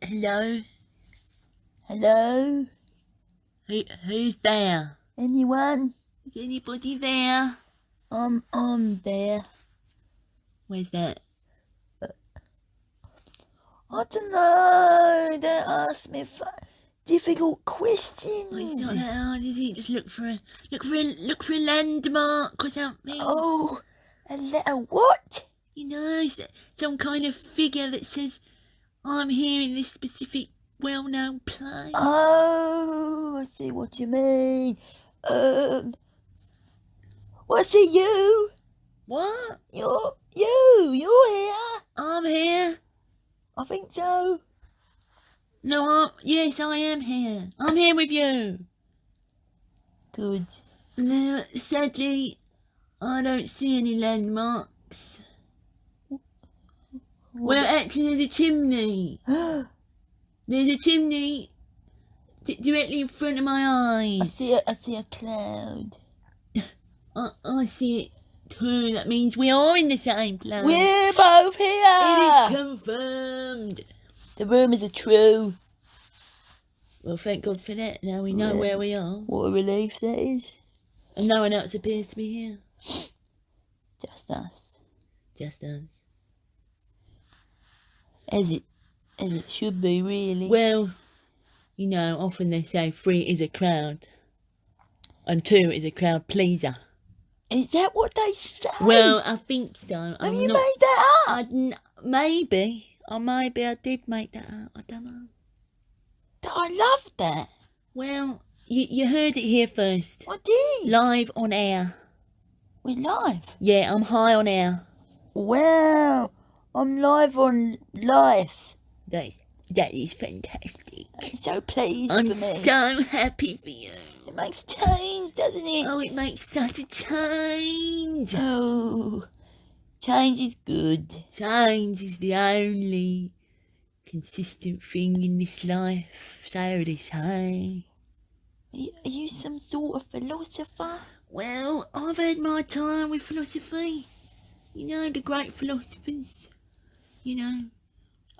Hello? Hello? Who's there? Anyone? Is anybody there? I'm there. Where's that? I don't know. Don't ask me difficult questions. Oh, it's not that hard, is it? Just look for a landmark or something. Oh, a letter what? You know, some kind of figure that says, I'm here in this specific well-known place. Oh, I see what you mean. What's it, you? What? You're here? I'm here. I think so. No, yes, I am here. I'm here with you. Good. No, sadly, I don't see any landmarks. Well, actually, there's a chimney. There's a chimney directly in front of my eyes. I see a cloud. I see it too. That means we are in the same place. We're both here. It is confirmed. The rumours are true. Well, thank God for that. Now we know where we are. What a relief that is. And no one else appears to be here. Just us. Just us. As it should be, really. Well, you know, often they say 3 is a crowd and 2 is a crowd pleaser. Is that what they say? Well, I think so. Have you made that up? Maybe. Or maybe I did make that up. I don't know. I love that. Well, you heard it here first. I did. Live on air. We're live. Yeah, I'm high on air. Wow. I'm live on life. That is fantastic. I'm so pleased I'm for me. so happy for you. It makes change, doesn't it? Oh, it makes such a change. Oh, change is good. Change is the only consistent thing in this life, so they say. Are you some sort of philosopher? Well, I've had my time with philosophy. You know, the great philosophers. You know.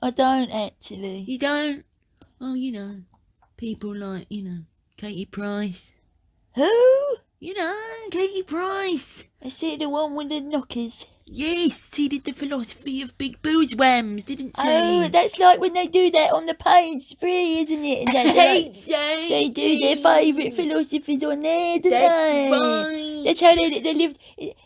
I don't actually. You don't? Oh, you know, people like, Katie Price. Who? You know, Katie Price. Is she the one with the knockers? Yes, she did the philosophy of big boozwams, didn't she? Oh, that's like when they do that on the page 3, isn't it? And they do their favourite philosophers on there, don't they? Right. That's how they live.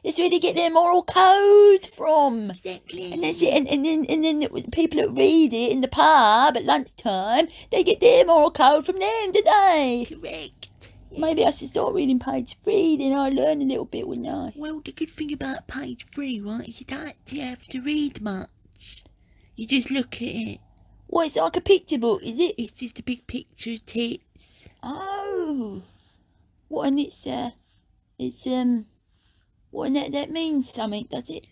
That's where they get their moral code from. Exactly. And that's it. And then people that read it in the pub at lunchtime, they get their moral code from them, don't they? Correct. Maybe I should start reading page 3, then I learn a little bit, wouldn't I? Well, the good thing about page 3, right, is you don't actually have to read much. You just look at it. What, it's like a picture book, is it? It's just a big picture of tits. Oh. What, and what, and that means something, does it?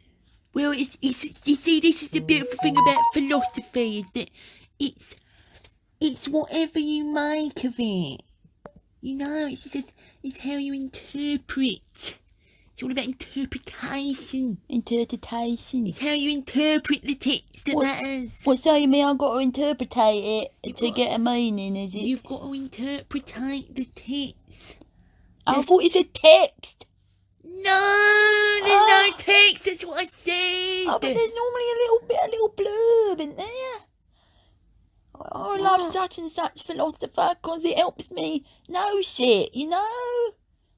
Well, you see, this is the beautiful thing about philosophy, is that it's whatever you make of it. You know, it's how you interpret. It's all about interpretation. Interpretation. It's how you interpret the text that matters. What, so you mean I've got to interpretate it to get a meaning, is it? You've got to interpretate the text. I thought it said text. No, there's no text, that's what I said. Oh, but there's normally a little blurb in there. I love such and such philosopher because it helps me know shit, you know?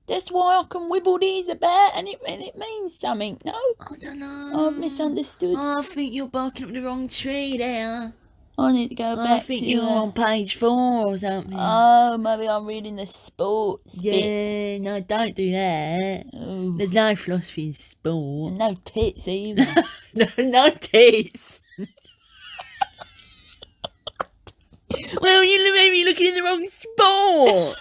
That's why I can wibble these about and it means something, no? I don't know. I've misunderstood. I think you're barking up the wrong tree there. I need to go back to... I think you're on page 4 or something. Oh, maybe I'm reading the sports bit. Yeah, no, don't do that. Oh. There's no philosophy in sport. No tits either. no tits. Well, you may be looking in the wrong sport.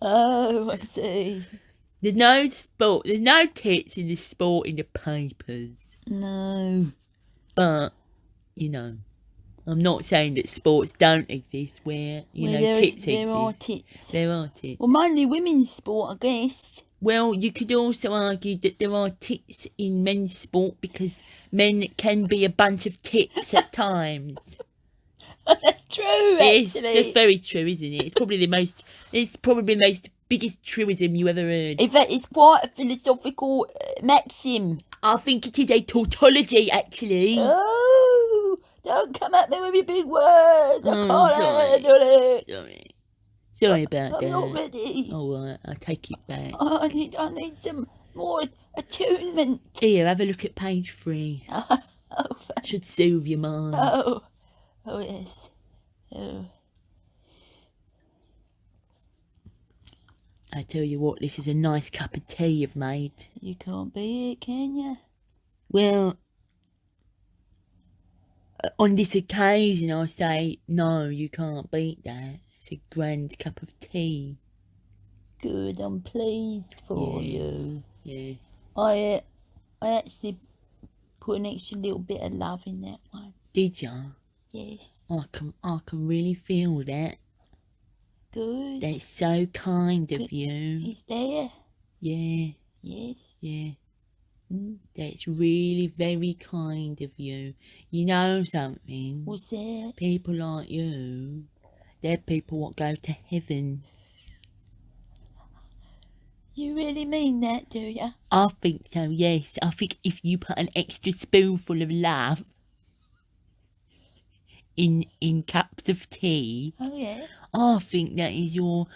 Oh, I see. There's no sport. There's no tits in the sport in the papers. No. But, I'm not saying that sports don't exist where, tits exist. There are tits. There are tits. Well, mainly women's sport, I guess. Well, you could also argue that there are tits in men's sport because men can be a bunch of tits at times. That's true, It's actually. very true, isn't it? It's probably the most biggest truism you ever heard. In fact, it's quite a philosophical maxim. I think it is a tautology, actually. Oh, don't come at me with your big words. I can't handle it. Sorry about that. I'm not ready. All right, I'll take it back. I need some more attunement. Here, have a look at page 3. Should soothe your mind. Oh, yes. Oh. I tell you what, this is a nice cup of tea you've made. You can't beat it, can you? Well, on this occasion, I say, no, you can't beat that. It's a grand cup of tea. Good, I'm pleased for you. Yeah. I actually put an extra little bit of love in that one. Did ya? Yes. I can really feel that. Good. That's so kind of you. He's there. Yeah. Yes. Yeah. That's really very kind of you. You know something? What's that? People like you, they're people what go to heaven. You really mean that, do you? I think so, yes. I think if you put an extra spoonful of love in cups of tea, Oh, yeah. I think that's your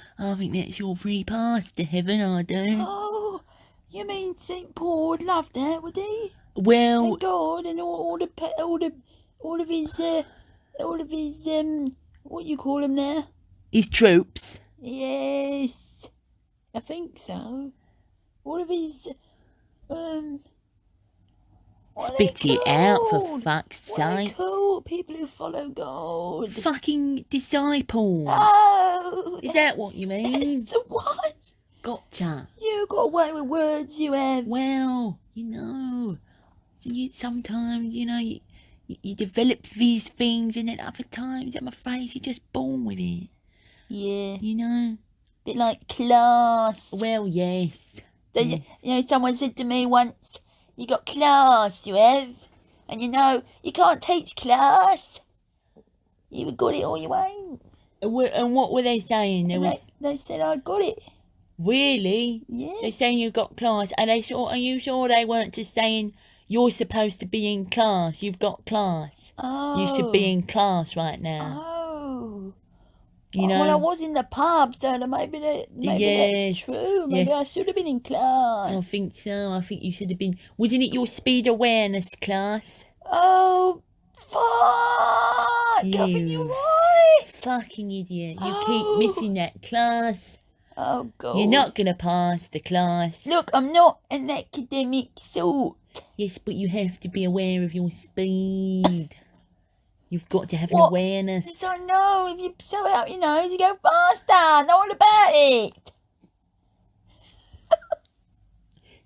free pass to heaven, I do. Oh, you mean St. Paul would love that, would he? Well, And God and all of his what you call him now? his troops. Yes, I think so. All of his what are they Spit it out, for called? fuck's What are they sake. called? People who follow God. Fucking disciples. Oh, Is that what you mean? that's the one. Gotcha. You got away with words, you have. Well, sometimes, you develop these things, and then other times, I'm afraid, you're just born with it. Yeah. Bit like class. Well, yes. Someone said to me once, you got class, you have. And you can't teach class. You got it or you ain't. And what were they saying? They said I got it. Really? Yeah. They're saying you got class. Are you sure they weren't just saying you're supposed to be in class? You've got class. Oh. You should be in class right now. Oh. Well, I was in the pub, so maybe that's true. Maybe I should have been in class. I think so. I think you should have been. Wasn't it your speed awareness class? Oh, fuck! I think you're right. Fucking idiot. You keep missing that class. Oh, God. You're not going to pass the class. Look, I'm not an academic sort. Yes, but you have to be aware of your speed. You've got to have an awareness. Yes, I know. If you show out your nose, you go faster. Know all about it.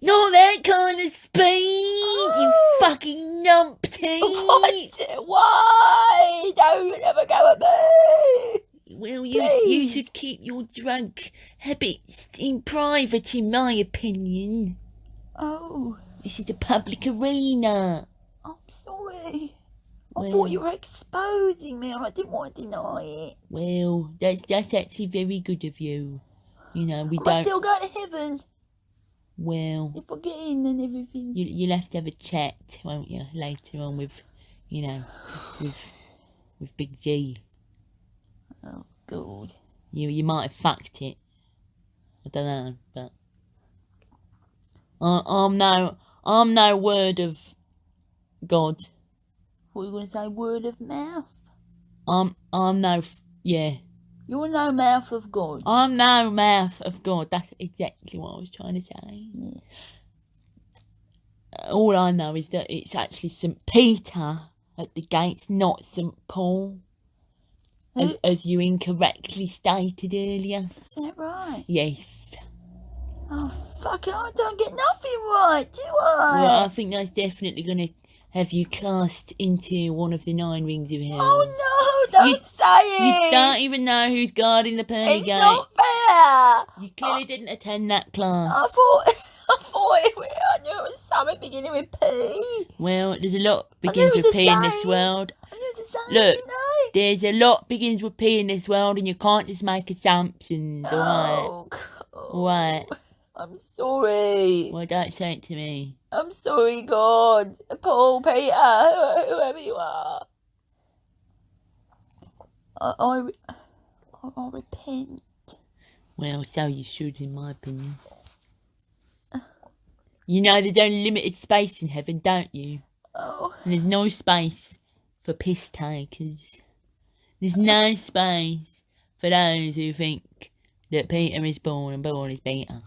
Not that kind of speed, you fucking numpty. What? Why? Don't ever go at me. Well, you should keep your drug habits in private, in my opinion. Oh. This is a public arena. I'm sorry. I thought you were exposing me and I didn't want to deny it. Well, that's actually very good of you. Am I still going to heaven? Well, if I get in and everything. You'll have to have a chat, won't you, later on with Big G. Oh, God. You might have fucked it. I don't know, but I'm no word of God. What are you going to say? Word of mouth? You're no mouth of God. I'm no mouth of God. That's exactly what I was trying to say. Yeah. All I know is that it's actually St. Peter at the gates, not St. Paul. As you incorrectly stated earlier. Is that right? Yes. Oh, fuck it. I don't get nothing right, do I? Well, I think that's definitely going to have you cast into one of the 9 rings of hell. Oh, no. Don't say You it. don't even know who's guarding the pearly It's gate. not fair. You clearly didn't attend that class. I thought I knew it was something beginning with P. Well, there's a lot I knew begins it was with a P in this saying. world. I knew it was a saying, Look, didn't I? there's a lot begins with P in this world, and you can't just make assumptions, alright? Oh, God. Alright. I'm sorry. Well, don't say it to me. I'm sorry, God. Paul, Peter, whoever you are. I repent. Well, so you should, in my opinion. You know there's only limited space in heaven, don't you? Oh. And there's no space for piss takers. There's no space for those who think that Peter is born and Paul is Peter.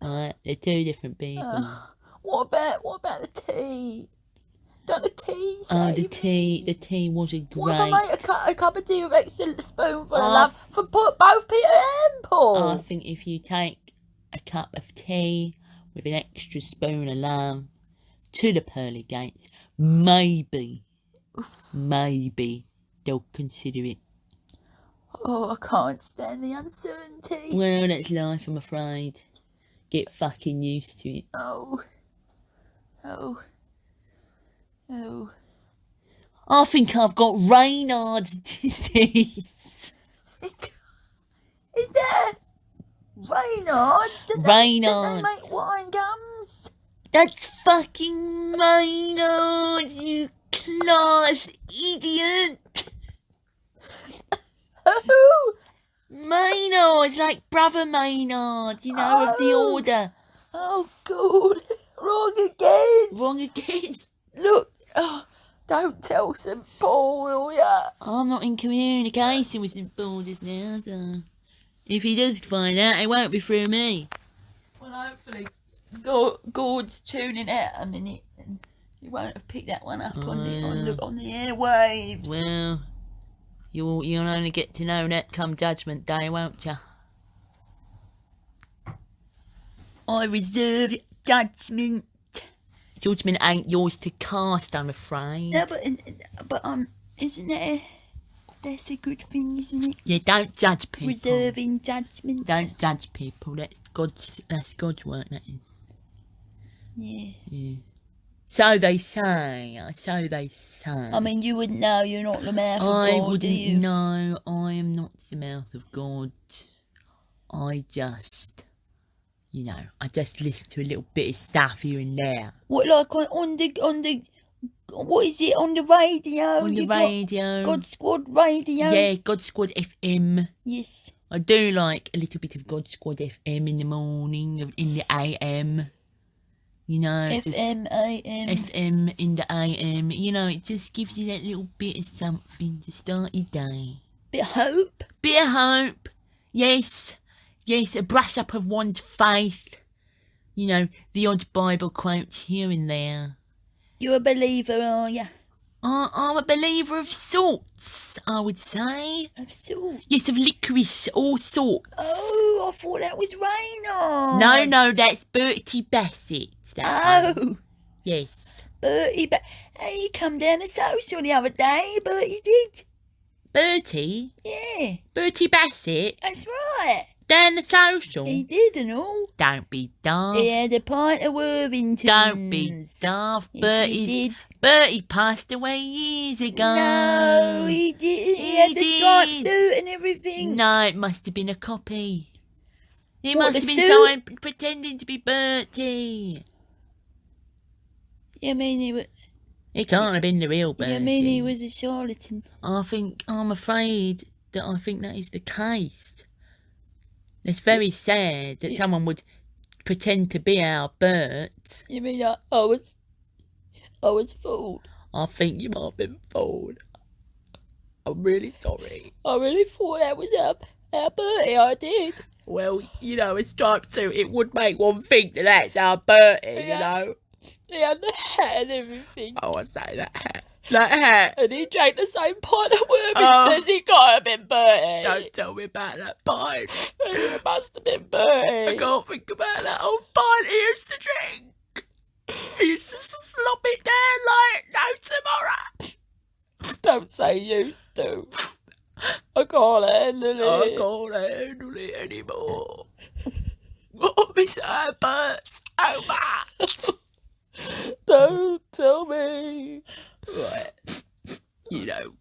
Alright, they're two different people. What about the tea? Don't the tea say? Oh, the tea wasn't great. What if I make a cup of tea with extra spoonful of love for both Peter and Paul? I think if you take a cup of tea with an extra spoon of love to the pearly gates, maybe they'll consider it. Oh, I can't stand the uncertainty. Well, that's life, I'm afraid. Get fucking used to it. Oh. I think I've got Raynaud's disease. Is that Raynaud's? Did Raynaud's. they make wine gums? That's fucking Raynaud's, you class idiot. Oh. Maynard, like Brother Maynard, you know, of the Order. Oh, God. Wrong again. Look. Oh, don't tell St. Paul, will ya? I'm not in communication with St. Paul just now, so if he does find out, it won't be through me. Well, hopefully Gord's tuning out a minute and he won't have picked that one up on the airwaves. Well, you'll only get to know that come Judgment Day, won't you? I reserve judgment. Judgment ain't yours to cast, I'm afraid. No, but isn't that that's a good thing, isn't it? Yeah, don't judge people. Reserving judgment. Don't judge people. That's God's work, that is. Yeah. So they say. I mean, you wouldn't know. You're not the mouth of God, I do wouldn't you? know. I am not the mouth of God. I just listen to a little bit of stuff here and there. What, like on the what is it, on the radio? On the radio. God Squad radio. Yeah, God Squad FM. Yes. I do like a little bit of God Squad FM in the morning, in the AM. You know, FM, AM. FM in the AM. You know, it just gives you that little bit of something to start your day. Bit of hope. Bit of hope. Yes, a brush up of one's faith. You know, the odd Bible quote here and there. You're a believer, are you? I'm a believer of sorts, I would say. Of sorts? Yes, of licorice, all sorts. Oh, I thought that was Raynaud. No, that's Bertie Bassett. Oh. Yes. Bertie, hey, he come down to social the other day, Bertie did. Bertie? Yeah. Bertie Bassett? That's right. Down the social? He did and all. Don't be daft. He had a pint of Worthington. Don't be daft. Yes, he did. Bertie passed away years ago. No, he didn't. He had the striped suit and everything. No, it must have been a copy. It What, must have the been suit? someone pretending to be Bertie. You mean he was... It can't have been the real Bertie. You mean he was a charlatan? I'm afraid that is the case. It's very sad that someone would pretend to be our Bert. You mean I was fooled? I think you might have been fooled. I'm really sorry. I really thought that was our Bertie, I did. Well, you know, a striped suit, it would make one think that that's our Bertie, you know. He had the hat and everything. Oh, I say that hat. That hat. And he drank the same pint of Worthingtons. He got have been Bertie. Don't tell me about that pint. It must have been Bertie. I can't think about that old pint he used to drink. He used to slop it down like no tomorrow. Don't say used to. I can't handle it. I can't handle it anymore. Oh, Miss Herbert, so much. Don't tell me. Right. You know,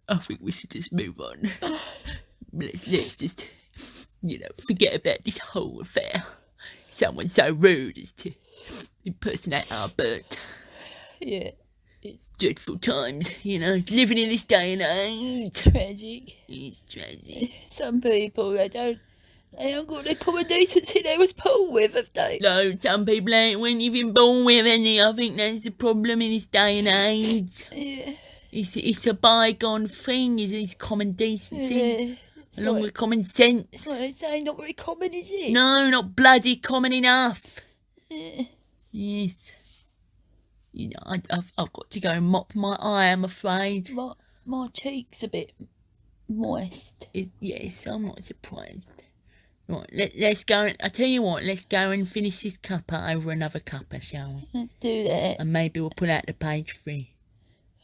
I think we should just move on. Let's just, forget about this whole affair. Someone so rude as to impersonate our Bert. Yeah. Dreadful times, living in this day and age. Tragic. It's tragic. Some people, they haven't got the common decency they was born with, have they? No, some people ain't when you've been born with any. I think that's the problem in this day and age. Yeah. It's a bygone thing, is common decency. Yeah. Along with common sense. It's like they say, not very common, is it? No, not bloody common enough. Yeah. Yes. I've got to go and mop my eye, I'm afraid. My cheek's a bit moist. Yes, I'm not surprised. Right, let's go. I tell you what, let's go and finish this cuppa over another cuppa, shall we? Let's do that. And maybe we'll pull out the page 3.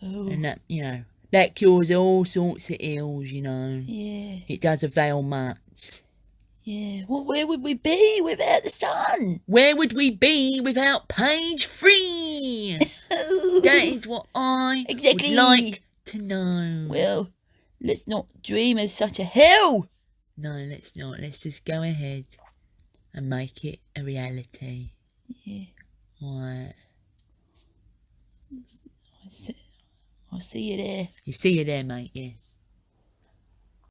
Oh. And that, that cures all sorts of ills, Yeah. It does avail much. Yeah. Well, where would we be without the sun? Where would we be without page 3? That is what I Exactly. would like to know. Well, let's not dream of such a hell. No, let's not. Let's just go ahead and make it a reality. Yeah. Right. I'll see you there. You see you there, mate, yeah.